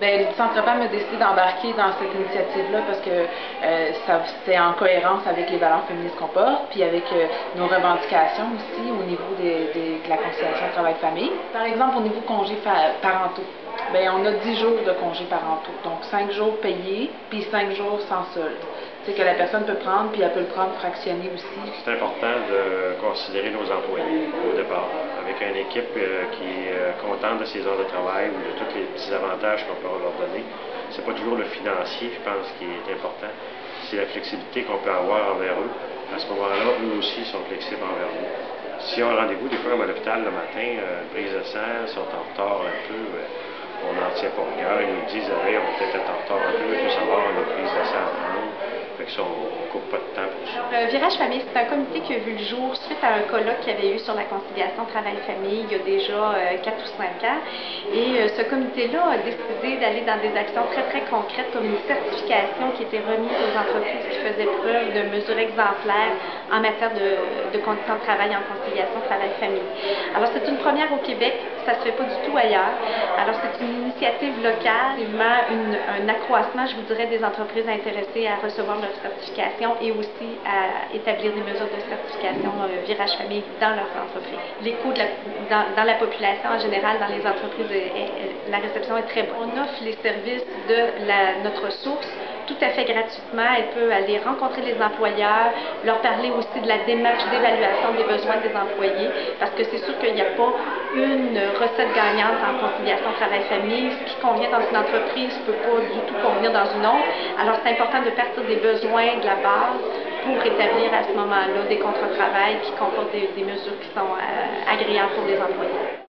Bien, le Centre PAM a décidé d'embarquer dans cette initiative-là parce que c'est en cohérence avec les valeurs féministes qu'on porte, puis avec nos revendications aussi au niveau de la conciliation travail-famille. Par exemple, au niveau congés parentaux, bien, on a 10 jours de congés parentaux, donc 5 jours payés, puis 5 jours sans solde. C'est que la personne peut prendre, puis elle peut le prendre fractionné aussi. C'est important de considérer nos employés au départ, avec une équipe qui est contente de ses heures de travail ou de tous les petits avantages qu'on peut leur donner. C'est pas toujours le financier, je pense, qui est important. C'est la flexibilité qu'on peut avoir envers eux. À ce moment-là, eux aussi sont flexibles envers nous. Si on a un rendez-vous, des fois comme à l'hôpital le matin, une prise de sang, ils sont en retard un peu, on n'en tient pas rigueur. Ils nous disent, hey, on va peut-être être en retard un peu, il faut savoir, on a une prise de sang à prendre. Fait que ça, on ne coupe pas de temps pour ça. Virage Famille, c'est un comité qui a vu le jour suite à un colloque qu'il y avait eu sur la conciliation travail-famille il y a déjà 4 ou 5 ans. Et ce comité-là a décidé d'aller dans des actions très, très concrètes comme une certification qui était remise aux entreprises qui faisaient preuve de mesures exemplaires en matière de conditions de travail en conciliation travail-famille. Alors, c'est une première au Québec, ça ne se fait pas du tout ailleurs. Alors, c'est une initiative locale, un accroissement, je vous dirais, des entreprises intéressées à recevoir leur certification et aussi à établir des mesures de certification Virage Famille dans leurs entreprises. L'écho dans la population en général, dans les entreprises, la réception est très bonne. On offre les services de notre source tout à fait gratuitement. Elle peut aller rencontrer les employeurs, leur parler aussi de la démarche d'évaluation des besoins des employés, parce que c'est sûr qu'il n'y a pas une recette gagnante en conciliation travail-famille. Ce qui convient dans une entreprise ne peut pas du tout convenir dans une autre. Alors, c'est important de partir des besoins de la base pour établir à ce moment-là des contrats de travail qui comportent des mesures qui sont agréables pour les employés.